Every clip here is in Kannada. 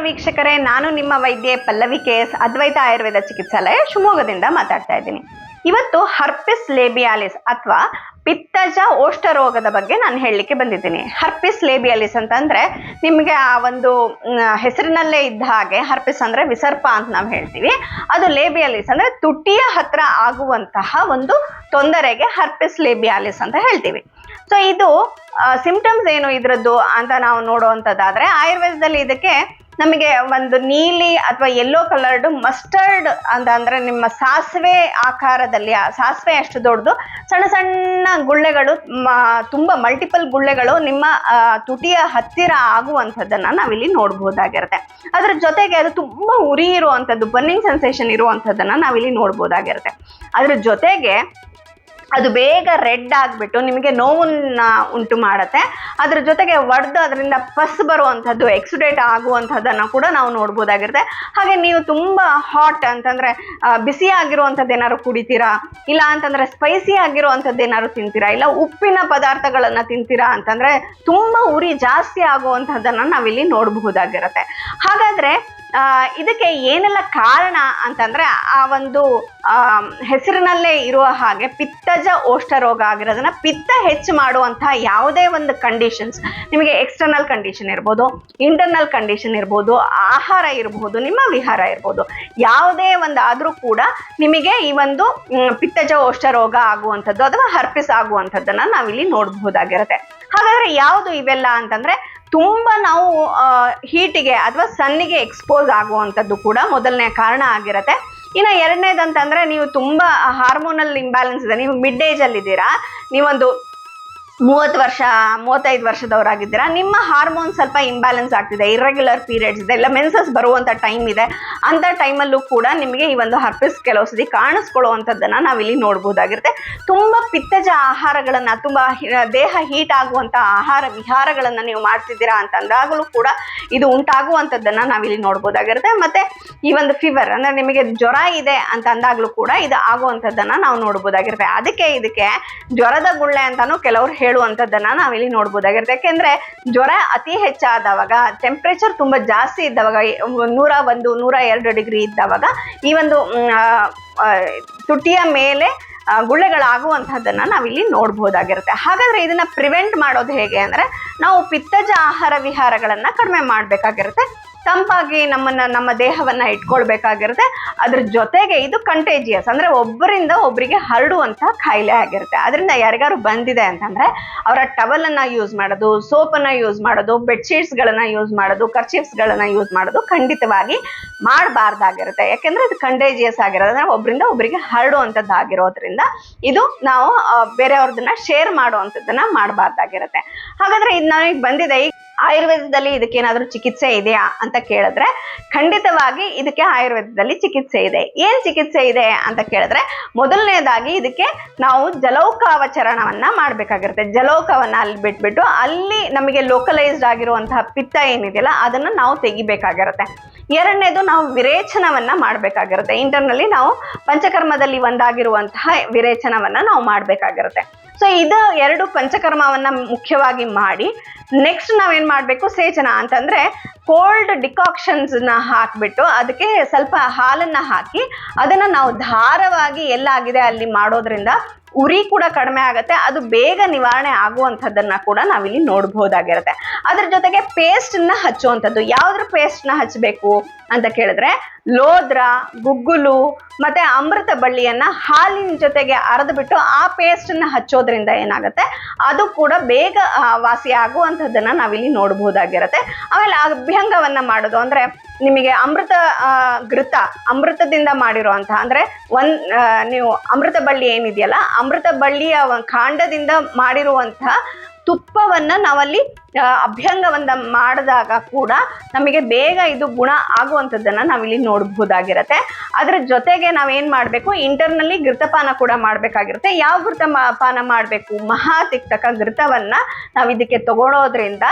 ವೀಕ್ಷಕರೇ, ನಾನು ನಿಮ್ಮ ವೈದ್ಯೆ ಪಲ್ಲವಿ KS, ಅದ್ವೈತ ಆಯುರ್ವೇದ ಚಿಕಿತ್ಸಾಲಯ ಶಿವಮೊಗ್ಗದಿಂದ ಮಾತಾಡ್ತಾ ಇದ್ದೀನಿ. ಇವತ್ತು ಹರ್ಪಿಸ್ ಲೇಬಿಯಾಲಿಸ್ ಅಥವಾ ಪಿತ್ತಜ ಓಷ್ಟ ರೋಗದ ಬಗ್ಗೆ ನಾನು ಹೇಳಲಿಕ್ಕೆ ಬಂದಿದ್ದೀನಿ. ಹರ್ಪಿಸ್ ಲೇಬಿಯಾಲಿಸ್ ಅಂತಂದ್ರೆ ನಿಮಗೆ ಆ ಒಂದು ಹೆಸರಿನಲ್ಲೇ ಇದ್ದ ಹಾಗೆ, ಹರ್ಪಿಸ್ ಅಂದ್ರೆ ವಿಸರ್ಪ ಅಂತ ನಾವು ಹೇಳ್ತೀವಿ, ಅದು ಲೇಬಿಯಾಲಿಸ್ ಅಂದ್ರೆ ತುಟಿಯ ಹತ್ರ ಆಗುವಂತಹ ಒಂದು ತೊಂದರೆಗೆ ಹರ್ಪಿಸ್ ಲೇಬಿಯಾಲಿಸ್ ಅಂತ ಹೇಳ್ತೀವಿ. ಸೊ ಇದು ಸಿಂಪ್ಟಮ್ಸ್ ಏನು ಇದ್ರದ್ದು ಅಂತ ನಾವು ನೋಡುವಂಥದ್ದಾದ್ರೆ, ಆಯುರ್ವೇದದಲ್ಲಿ ಇದಕ್ಕೆ ನಮಗೆ ಒಂದು ನೀಲಿ ಅಥವಾ ಯೆಲ್ಲೋ ಕಲರ್ಡ್ ಮಸ್ಟರ್ಡ್ ಅಂತ ಅಂದ್ರೆ ನಿಮ್ಮ ಸಾಸಿವೆ ಆಕಾರದಲ್ಲಿ, ಸಾಸಿವೆ ಅಷ್ಟು ದೊಡ್ಡದು ಸಣ್ಣ ಸಣ್ಣ ಗುಳ್ಳೆಗಳು, ತುಂಬ ಮಲ್ಟಿಪಲ್ ಗುಳ್ಳೆಗಳು ನಿಮ್ಮ ತುಟಿಯ ಹತ್ತಿರ ಆಗುವಂಥದ್ದನ್ನು ನಾವಿಲ್ಲಿ ನೋಡ್ಬೋದಾಗಿರುತ್ತೆ. ಅದ್ರ ಜೊತೆಗೆ ಅದು ತುಂಬ ಉರಿ ಇರುವಂಥದ್ದು, ಬರ್ನಿಂಗ್ ಸೆನ್ಸೇಷನ್ ಇರುವಂಥದ್ದನ್ನು ನಾವಿಲ್ಲಿ ನೋಡ್ಬೋದಾಗಿರುತ್ತೆ. ಅದ್ರ ಜೊತೆಗೆ ಅದು ಬೇಗ ರೆಡ್ ಆಗಿಬಿಟ್ಟು ನಿಮಗೆ ನೋವನ್ನ ಉಂಟು ಮಾಡುತ್ತೆ. ಅದ್ರ ಜೊತೆಗೆ ಒಡೆದು ಅದರಿಂದ ಪಸ್ ಬರುವಂಥದ್ದು, ಎಕ್ಸುಡೇಟ್ ಆಗುವಂಥದ್ದನ್ನು ಕೂಡ ನಾವು ನೋಡ್ಬೋದಾಗಿರುತ್ತೆ. ಹಾಗೆ ನೀವು ತುಂಬ ಹಾಟ್ ಅಂತಂದರೆ ಬಿಸಿ ಆಗಿರುವಂಥದ್ದು ಏನಾದ್ರು ಕುಡಿತೀರಾ, ಇಲ್ಲ ಅಂತಂದರೆ ಸ್ಪೈಸಿ ಆಗಿರುವಂಥದ್ದು ಏನಾದ್ರು ತಿಂತೀರಾ, ಇಲ್ಲ ಉಪ್ಪಿನ ಪದಾರ್ಥಗಳನ್ನು ತಿಂತೀರಾ ಅಂತಂದರೆ ತುಂಬ ಉರಿ ಜಾಸ್ತಿ ಆಗುವಂಥದ್ದನ್ನು ನಾವಿಲ್ಲಿ ನೋಡಬಹುದಾಗಿರುತ್ತೆ. ಹಾಗಾದರೆ ಇದಕ್ಕೆ ಏನೆಲ್ಲ ಕಾರಣ ಅಂತಂದರೆ, ಆ ಒಂದು ಹೆಸರಿನಲ್ಲೇ ಇರುವ ಹಾಗೆ ಪಿತ್ತಜ ಓಷ್ಟ ರೋಗ ಆಗಿರೋದನ್ನ ಪಿತ್ತ ಹೆಚ್ಚು ಮಾಡುವಂತಹ ಯಾವುದೇ ಒಂದು ಕಂಡೀಷನ್ಸ್, ನಿಮಗೆ ಎಕ್ಸ್ಟರ್ನಲ್ ಕಂಡೀಷನ್ ಇರ್ಬೋದು, ಇಂಟರ್ನಲ್ ಕಂಡೀಷನ್ ಇರ್ಬೋದು, ಆಹಾರ ಇರ್ಬೋದು, ನಿಮ್ಮ ವಿಹಾರ ಇರ್ಬೋದು, ಯಾವುದೇ ಒಂದು ಆದರೂ ಕೂಡ ನಿಮಗೆ ಈ ಒಂದು ಪಿತ್ತಜ ಓಷ್ಟ ರೋಗ ಆಗುವಂಥದ್ದು ಅಥವಾ ಹರ್ಪಿಸ್ ಆಗುವಂಥದ್ದನ್ನು ನಾವಿಲ್ಲಿ ನೋಡಬಹುದಾಗಿರುತ್ತೆ. ಹಾಗಾದರೆ ಯಾವುದು ಇವೆಲ್ಲ ಅಂತಂದರೆ, ತುಂಬ ನಾವು ಹೀಟಿಗೆ ಅಥವಾ ಸನ್ನಿಗೆ ಎಕ್ಸ್ಪೋಸ್ ಆಗುವಂಥದ್ದು ಕೂಡ ಮೊದಲನೇ ಕಾರಣ ಆಗಿರುತ್ತೆ. ಇನ್ನು ಎರಡನೇದಂತಂದರೆ, ನೀವು ತುಂಬ ಹಾರ್ಮೋನಲ್ ಇಂಬ್ಯಾಲೆನ್ಸ್ ಇದೆ, ನೀವು ಮಿಡ್ ಏಜಲ್ಲಿದ್ದೀರಾ, ನೀವೊಂದು 30 ವರ್ಷ 35 ವರ್ಷದವರಾಗಿದ್ದೀರಾ, ನಿಮ್ಮ ಹಾರ್ಮೋನ್ ಸ್ವಲ್ಪ ಇಂಬ್ಯಾಲೆನ್ಸ್ ಆಗ್ತಿದೆ, ಇರ್ರೆಗ್ಯುಲರ್ ಪೀರಿಯಡ್ಸ್ ಇದೆ, ಇಲ್ಲ ಮೆನ್ಸಸ್ ಬರುವಂಥ ಟೈಮ್ ಇದೆ, ಅಂಥ ಟೈಮಲ್ಲೂ ಕೂಡ ನಿಮಗೆ ಈ ಒಂದು ಹರ್ಪಿಸ್ ಕೆಲವು ಸತಿ ಕಾಣಿಸ್ಕೊಳ್ಳುವಂಥದ್ದನ್ನು ನಾವಿಲ್ಲಿ ನೋಡ್ಬೋದಾಗಿರುತ್ತೆ. ತುಂಬ ಪಿತ್ತಜ ಆಹಾರಗಳನ್ನು, ತುಂಬ ದೇಹ ಹೀಟ್ ಆಗುವಂಥ ಆಹಾರ ವಿಹಾರಗಳನ್ನು ನೀವು ಮಾಡ್ತಿದ್ದೀರಾ ಅಂತಂದಾಗಲೂ ಕೂಡ ಇದು ಉಂಟಾಗುವಂಥದ್ದನ್ನು ನಾವಿಲ್ಲಿ ನೋಡ್ಬೋದಾಗಿರುತ್ತೆ. ಮತ್ತು ಈ ಒಂದು ಫೀವರ್ ಅಂದರೆ ನಿಮಗೆ ಜ್ವರ ಇದೆ ಅಂತ ಅಂದಾಗಲೂ ಕೂಡ ಇದು ಆಗುವಂಥದ್ದನ್ನು ನಾವು ನೋಡ್ಬೋದಾಗಿರುತ್ತೆ. ಇದಕ್ಕೆ ಜ್ವರದ ಗುಳ್ಳೆ ಅಂತಾನು ಕೆಲವರು ಹೇಳುವಂಥದ್ದನ್ನು ನಾವಿಲ್ಲಿ ನೋಡ್ಬೋದಾಗಿರುತ್ತೆ. ಯಾಕೆಂದರೆ ಜ್ವರ ಅತಿ ಹೆಚ್ಚಾದವಾಗ, ಟೆಂಪ್ರೇಚರ್ ತುಂಬ ಜಾಸ್ತಿ ಇದ್ದವಾಗ, 101 102 ಡಿಗ್ರಿ ಇದ್ದವಾಗ ಈ ಒಂದು ತುಟಿಯ ಮೇಲೆ ಗುಳ್ಳೆಗಳಾಗುವಂಥದ್ದನ್ನು ನಾವಿಲ್ಲಿ ನೋಡ್ಬೋದಾಗಿರುತ್ತೆ. ಹಾಗಾದರೆ ಇದನ್ನು ಪ್ರಿವೆಂಟ್ ಮಾಡೋದು ಹೇಗೆ ಅಂದರೆ, ನಾವು ಪಿತ್ತಜ ಆಹಾರ ವಿಹಾರಗಳನ್ನು ಕಡಿಮೆ ಮಾಡಬೇಕಾಗಿರುತ್ತೆ, ತಂಪಾಗಿ ನಮ್ಮ ದೇಹವನ್ನು ಇಟ್ಕೊಳ್ಬೇಕಾಗಿರುತ್ತೆ. ಅದ್ರ ಜೊತೆಗೆ ಇದು ಕಂಟೇಜಿಯಸ್ ಅಂದರೆ ಒಬ್ಬರಿಂದ ಒಬ್ಬರಿಗೆ ಹರಡುವಂಥ ಕಾಯಿಲೆ ಆಗಿರುತ್ತೆ. ಅದರಿಂದ ಯಾರಿಗಾರು ಬಂದಿದೆ ಅಂತಂದರೆ ಅವರ ಟವಲನ್ನು ಯೂಸ್ ಮಾಡೋದು, ಸೋಪನ್ನು ಯೂಸ್ ಮಾಡೋದು, ಬೆಡ್ಶೀಟ್ಸ್ಗಳನ್ನು ಯೂಸ್ ಮಾಡೋದು, ಕರ್ಚೀಫ್ಸ್ಗಳನ್ನು ಯೂಸ್ ಮಾಡೋದು ಖಂಡಿತವಾಗಿ ಮಾಡಬಾರ್ದಾಗಿರುತ್ತೆ. ಯಾಕೆಂದರೆ ಇದು ಕಂಟೇಜಿಯಸ್ ಆಗಿರೋದ್ರೆ ಒಬ್ಬರಿಂದ ಒಬ್ಬರಿಗೆ ಹರಡುವಂಥದ್ದು ಆಗಿರೋದ್ರಿಂದ ಇದು ನಾವು ಬೇರೆಯವ್ರದನ್ನ ಶೇರ್ ಮಾಡುವಂಥದ್ದನ್ನು ಮಾಡಬಾರ್ದಾಗಿರುತ್ತೆ. ಹಾಗಾದರೆ ಇದು ನನಗೆ ಬಂದಿದೆ, ಆಯುರ್ವೇದದಲ್ಲಿ ಇದಕ್ಕೇನಾದರೂ ಚಿಕಿತ್ಸೆ ಇದೆಯಾ ಅಂತ ಕೇಳಿದ್ರೆ ಖಂಡಿತವಾಗಿ ಇದಕ್ಕೆ ಆಯುರ್ವೇದದಲ್ಲಿ ಚಿಕಿತ್ಸೆ ಇದೆ. ಏನು ಚಿಕಿತ್ಸೆ ಇದೆ ಅಂತ ಕೇಳಿದ್ರೆ, ಮೊದಲನೇದಾಗಿ ಇದಕ್ಕೆ ನಾವು ಜಲೌಕಾವಚರಣವನ್ನು ಮಾಡಬೇಕಾಗಿರುತ್ತೆ. ಜಲೌಕವನ್ನು ಅಲ್ಲಿ ಬಿಟ್ಬಿಟ್ಟು ಅಲ್ಲಿ ನಮಗೆ ಲೋಕಲೈಸ್ಡ್ ಆಗಿರುವಂತಹ ಪಿತ್ತ ಏನಿದೆಯಲ್ಲ ಅದನ್ನು ನಾವು ತೆಗಿಬೇಕಾಗಿರುತ್ತೆ. ಎರಡನೇದು, ನಾವು ವಿರೇಚನವನ್ನು ಮಾಡಬೇಕಾಗಿರುತ್ತೆ. ಇಂಟರ್ನಲ್ಲಿ ನಾವು ಪಂಚಕರ್ಮದಲ್ಲಿ ಒಂದಾಗಿರುವಂತಹ ವಿರೇಚನವನ್ನು ನಾವು ಮಾಡಬೇಕಾಗಿರುತ್ತೆ. ಸೊ ಇದು 2 ಪಂಚಕರ್ಮವನ್ನು ಮುಖ್ಯವಾಗಿ ಮಾಡಿ, ನೆಕ್ಸ್ಟ್ ನಾವೇನು ಮಾಡಬೇಕು, ಸೇಚನ ಅಂತಂದರೆ ಕೋಲ್ಡ್ ಡಿಕಾಕ್ಷನ್ಸ್ನ ಹಾಕಿಬಿಟ್ಟು ಅದಕ್ಕೆ ಸ್ವಲ್ಪ ಹಾಲನ್ನು ಹಾಕಿ ಅದನ್ನು ನಾವು ಧಾರವಾಗಿ ಎಲ್ಲಾಗಿದೆ ಅಲ್ಲಿ ಮಾಡೋದ್ರಿಂದ ಉರಿ ಕೂಡ ಕಡಿಮೆ ಆಗುತ್ತೆ, ಅದು ಬೇಗ ನಿವಾರಣೆ ಆಗುವಂಥದ್ದನ್ನು ಕೂಡ ನಾವಿಲ್ಲಿ ನೋಡ್ಬೋದಾಗಿರುತ್ತೆ. ಅದ್ರ ಜೊತೆಗೆ ಪೇಸ್ಟನ್ನ ಹಚ್ಚುವಂಥದ್ದು. ಯಾವುದ್ರ ಪೇಸ್ಟ್ನ ಹಚ್ಚಬೇಕು ಅಂತ ಕೇಳಿದ್ರೆ, ಲೋದ್ರ, ಗುಗ್ಗುಲು ಮತ್ತು ಅಮೃತ ಬಳ್ಳಿಯನ್ನು ಹಾಲಿನ ಜೊತೆಗೆ ಅರೆದುಬಿಟ್ಟು ಆ ಪೇಸ್ಟನ್ನು ಹಚ್ಚೋದ್ರಿಂದ ಏನಾಗುತ್ತೆ, ಅದು ಕೂಡ ಬೇಗ ವಾಸಿ ಆಗುವಂಥದ್ದನ್ನು ನಾವಿಲ್ಲಿ ನೋಡ್ಬೋದಾಗಿರುತ್ತೆ. ಆಮೇಲೆ ಅಭ್ಯಂಗವನ್ನು ಮಾಡೋದು ಅಂದರೆ, ನಿಮಗೆ ಅಮೃತ ಘೃತ, ಅಮೃತದಿಂದ ಮಾಡಿರುವಂಥ ಅಂದರೆ ನೀವು ಅಮೃತ ಬಳ್ಳಿ ಏನಿದೆಯಲ್ಲ, ಅಮೃತ ಬಳ್ಳಿಯ ಕಾಂಡದಿಂದ ಮಾಡಿರುವಂತಹ ತುಪ್ಪವನ್ನು ನಾವಲ್ಲಿ ಅಭ್ಯಂಗವನ್ನು ಮಾಡಿದಾಗ ಕೂಡ ನಮಗೆ ಬೇಗ ಇದು ಗುಣ ಆಗುವಂಥದ್ದನ್ನು ನಾವಿಲ್ಲಿ ನೋಡಬಹುದಾಗಿರುತ್ತೆ. ಅದರ ಜೊತೆಗೆ ನಾವೇನು ಮಾಡಬೇಕು, ಇಂಟರ್ನಲ್ಲಿ ಘೃತಪಾನ ಕೂಡ ಮಾಡಬೇಕಾಗಿರುತ್ತೆ. ಯಾವ ಘೃತಪಾನ ಮಾಡಬೇಕು, ಮಹಾತಿಕ್ತಕ ಘೃತವನ್ನು ನಾವು ಇದಕ್ಕೆ ತಗೊಳ್ಳೋದ್ರಿಂದ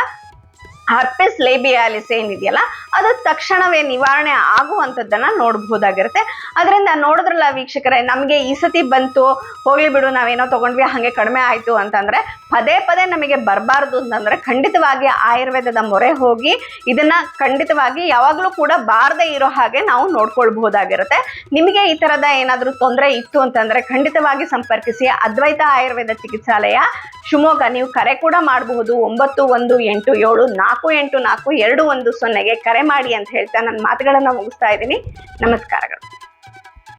ಹರ್ಪಿಸ್ ಲೇಬಿಯಾಲಿಸ್ ಏನಿದೆಯಲ್ಲ ಅದು ತಕ್ಷಣವೇ ನಿವಾರಣೆ ಆಗುವಂಥದ್ದನ್ನ ನೋಡಬಹುದಾಗಿರುತ್ತೆ. ಅದರಿಂದ ನೋಡಿದ್ರಲ್ಲ ವೀಕ್ಷಕರೇ, ನಮಗೆ ಈ ಸತಿ ಬಂತು ಹೋಗ್ಲಿ ಬಿಡು ನಾವೇನೋ ತಗೊಂಡ್ವಿ ಹಾಗೆ ಕಡಿಮೆ ಆಯ್ತು ಅಂತಂದ್ರೆ ಪದೇ ಪದೇ ನಮಗೆ ಬರಬಾರ್ದು ಅಂತಂದ್ರೆ ಖಂಡಿತವಾಗಿ ಆಯುರ್ವೇದದ ಮೊರೆ ಹೋಗಿ ಇದನ್ನ ಖಂಡಿತವಾಗಿ ಯಾವಾಗಲೂ ಕೂಡ ಬಾರದೆ ಇರೋ ಹಾಗೆ ನಾವು ನೋಡ್ಕೊಳ್ಬಹುದಾಗಿರುತ್ತೆ. ನಿಮಗೆ ಈ ತರದ ಏನಾದರೂ ತೊಂದರೆ ಇತ್ತು ಅಂತಂದ್ರೆ ಖಂಡಿತವಾಗಿ ಸಂಪರ್ಕಿಸಿ ಅದ್ವೈತ ಆಯುರ್ವೇದ ಚಿಕಿತ್ಸಾಲಯ ಶಿವಮೊಗ್ಗ. ನೀವು ಕರೆ ಕೂಡ ಮಾಡಬಹುದು 9187444210 ಕರೆ ಮಾಡಿ ಅಂತ ಹೇಳ್ತಾ ನನ್ನ ಮಾತುಗಳನ್ನ ಮುಗಿಸ್ತಾ ಇದ್ದೀನಿ. ನಮಸ್ಕಾರಗಳು.